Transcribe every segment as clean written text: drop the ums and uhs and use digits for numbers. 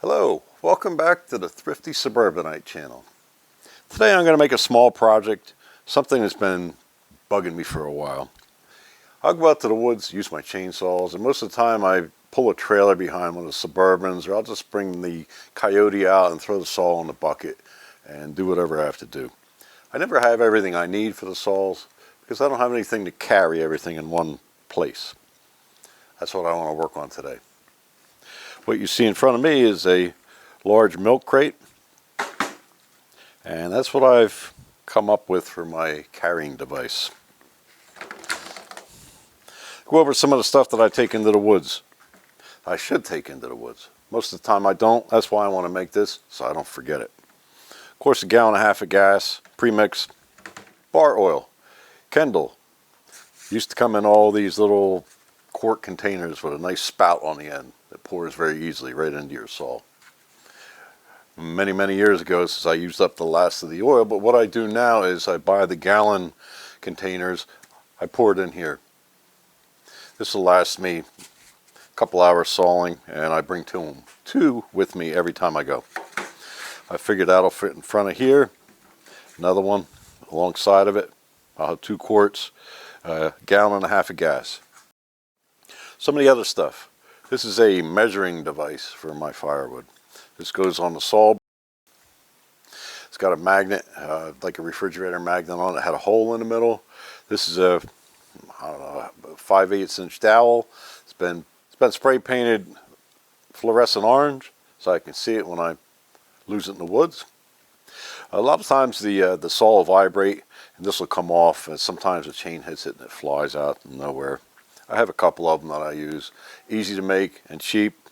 Hello, welcome back to the Thrifty Suburbanite channel. Today I'm going to make a small project, something that's been bugging me for a while. I'll go out to the woods, use my chainsaws, and most of the time I pull a trailer behind one of the Suburbans, or I'll just bring the Coyote out and throw the saw in the bucket and do whatever I have to do. I never have everything I need for the saws because I don't have anything to carry everything in one place. That's what I want to work on today. What you see in front of me is a large milk crate, and that's what I've come up with for my carrying device. Go over some of the stuff that I take into the woods. I should take into the woods. Most of the time I don't. That's why I want to make this, so I don't forget it. Of course, 1.5 gallons of gas, premixed, bar oil, Kendall. Used to come in all these little quart containers with a nice spout on the end that pours very easily right into your saw. Many years ago, since I used up the last of the oil, but what I do now is I buy the gallon containers, I pour it in here. This will last me a couple hours sawing, and I bring two with me every time I go. I figured that'll fit in front of here, another one alongside of it. I'll have 2 quarts, 1.5 gallons of gas. Some of the other stuff. This is a measuring device for my firewood. This goes on the saw. It's got a magnet, like a refrigerator magnet on it. It had a hole in the middle. This is a, I don't know, 5/8 inch dowel. It's been spray painted fluorescent orange so I can see it when I lose it in the woods. A lot of times the saw will vibrate and this will come off, and sometimes the chain hits it and it flies out nowhere. I have a couple of them that I use. Easy to make and cheap.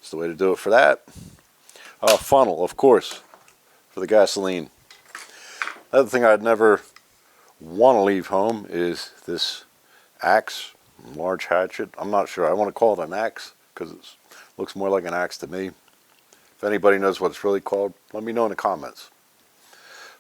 It's the way to do it for that. Funnel, of course, for the gasoline. Another thing I'd never want to leave home is this axe, large hatchet. I'm not sure. I want to call it an axe because it looks more like an axe to me. If anybody knows what it's really called, let me know in the comments.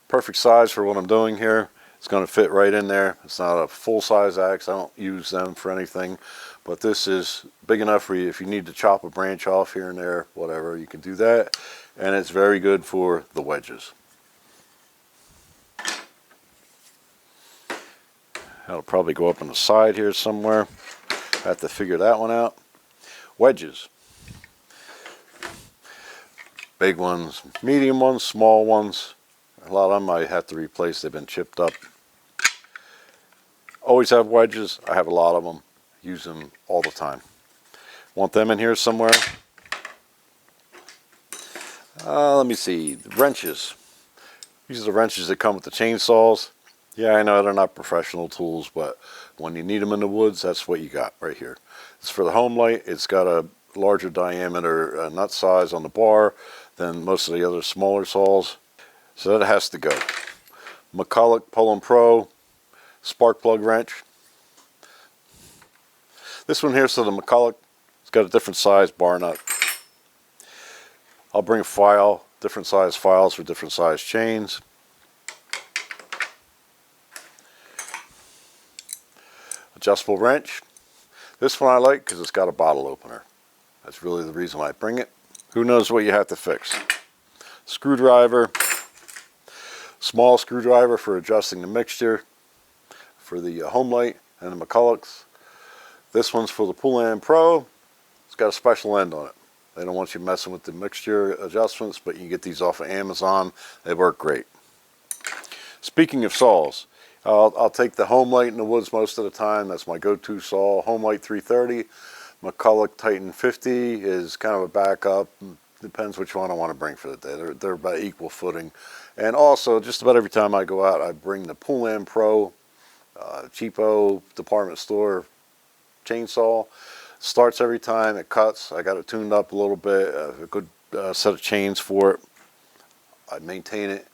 Perfect size for what I'm doing here. It's going to fit right in there. It's not a full-size axe. I don't use them for anything. But this is big enough for you if you need to chop a branch off here and there, whatever, you can do that. And it's very good for the wedges. That'll probably go up on the side here somewhere. I have to figure that one out. Wedges. Big ones, medium ones, small ones. A lot of them I have to replace. They've been chipped up. Always have wedges. I have a lot of them. Use them all the time. Want them in here somewhere? Let me see. Wrenches. These are the wrenches that come with the chainsaws. Yeah, I know they're not professional tools, but when you need them in the woods, that's what you got right here. It's for the home light. It's got a larger diameter nut size on the bar than most of the other smaller saws. So that has to go. McCulloch Pull & Pro spark plug wrench. This one here, so the McCulloch, it's got a different size bar nut. I'll bring a file, different size files for different size chains. Adjustable wrench. This one I like because it's got a bottle opener. That's really the reason why I bring it. Who knows what you have to fix. Screwdriver. Small screwdriver for adjusting the mixture for the home light and the McCullochs. This one's for the Pull & Pro. It's got a special end on it. They don't want you messing with the mixture adjustments, but you can get these off of Amazon. They work great. Speaking of saws, I'll take the home light in the woods most of the time. That's my go-to saw. Home light 330. McCulloch Titan 50 is kind of a backup. Depends which one I want to bring for the day. They're about equal footing. And also, just about every time I go out, I bring the Pull & Pro cheapo department store chainsaw. Starts every time, it cuts. I got it tuned up a little bit, a good set of chains for it. I maintain it.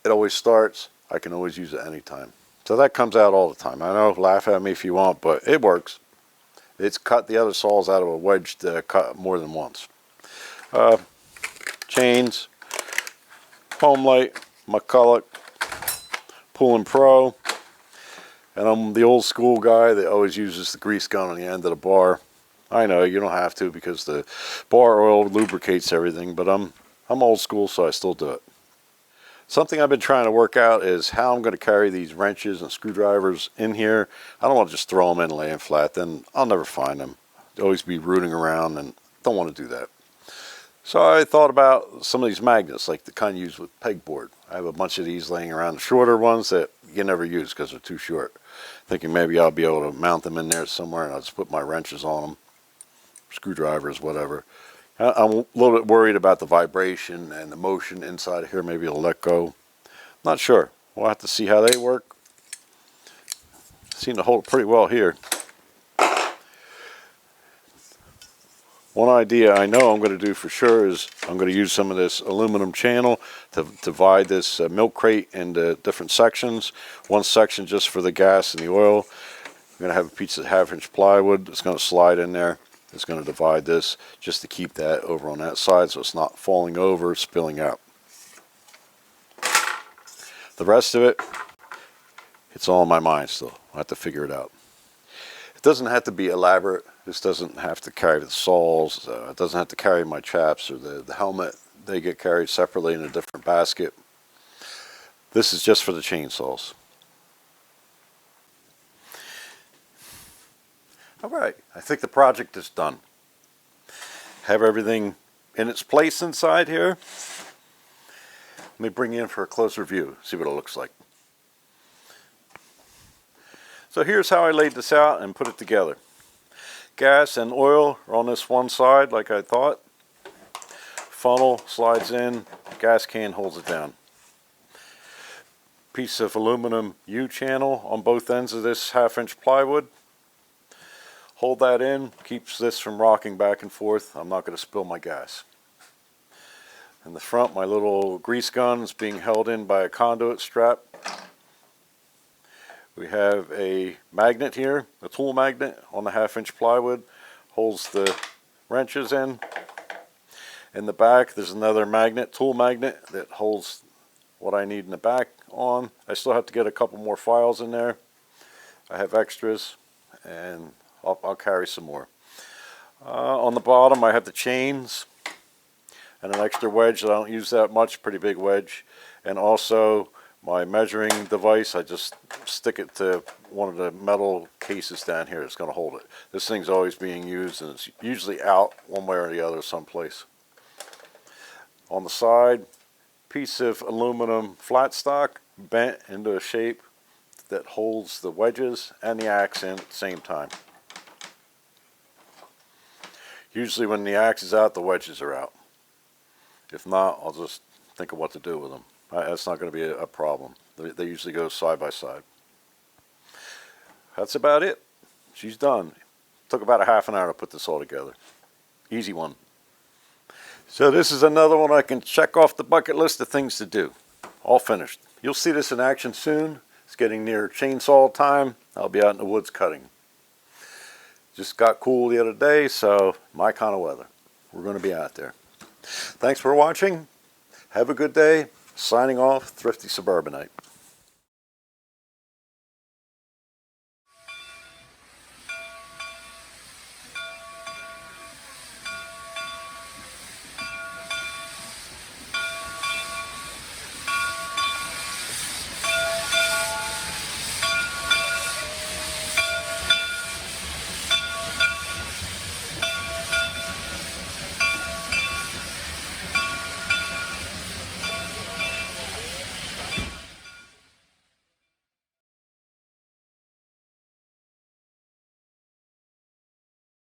It always starts. I can always use it anytime. So that comes out all the time. I know, laugh at me if you want, but it works. It's cut the other saws out of a wedge to cut more than once. Chains, home light, McCulloch, Pull & Pro, and I'm the old school guy that always uses the grease gun on the end of the bar. I know you don't have to because the bar oil lubricates everything, but I'm old school, so I still do it. Something I've been trying to work out is how I'm going to carry these wrenches and screwdrivers in here. I don't want to just throw them in laying flat, then I'll never find them. I'll always be rooting around and don't want to do that. So I thought about some of these magnets, like the kind used with pegboard. I have a bunch of these laying around, the shorter ones that you never use because they're too short. Thinking maybe I'll be able to mount them in there somewhere and I'll just put my wrenches on them, screwdrivers, whatever. I'm a little bit worried about the vibration and the motion inside here. Maybe it'll let go. Not sure. We'll have to see how they work. Seem to hold it pretty well here. One idea I know I'm going to do for sure is I'm going to use some of this aluminum channel to divide this milk crate into different sections. One section just for the gas and the oil. I'm going to have a piece of 1/2-inch plywood that's going to slide in there. It's going to divide this just to keep that over on that side so it's not falling over, spilling out. The rest of it, it's all in my mind still. I have to figure it out. It doesn't have to be elaborate. This doesn't have to carry the saws. It doesn't have to carry my chaps or the helmet. They get carried separately in a different basket. This is just for the chainsaws. All right, I think the project is done. Have everything in its place inside here. Let me bring you in for a closer view, see what it looks like. So here's how I laid this out and put it together. Gas and oil are on this one side like I thought. Funnel slides in, gas can holds it down. Piece of aluminum U-channel on both ends of this 1/2-inch plywood. Hold that in, keeps this from rocking back and forth. I'm not going to spill my gas. In the front, my little grease gun is being held in by a conduit strap. We have a magnet here, a tool magnet on the 1/2-inch plywood, holds the wrenches in. In the back, there's another magnet, tool magnet, that holds what I need in the back on. I still have to get a couple more files in there. I have extras, and I'll carry some more. On the bottom, I have the chains and an extra wedge that I don't use that much, pretty big wedge. And also my measuring device, I just stick it to one of the metal cases down here. It's going to hold it. This thing's always being used and it's usually out one way or the other someplace. On the side, piece of aluminum flat stock bent into a shape that holds the wedges and the axe in at the same time. Usually when the axe is out, the wedges are out. If not, I'll just think of what to do with them. That's not going to be a problem. They usually go side by side. That's about it. She's done. Took about a ½ an hour to put this all together. Easy one. So this is another one I can check off the bucket list of things to do. All finished. You'll see this in action soon. It's getting near chainsaw time. I'll be out in the woods cutting. Just got cool the other day, so my kind of weather. We're going to be out there. Thanks for watching. Have a good day. Signing off, Thrifty Suburbanite.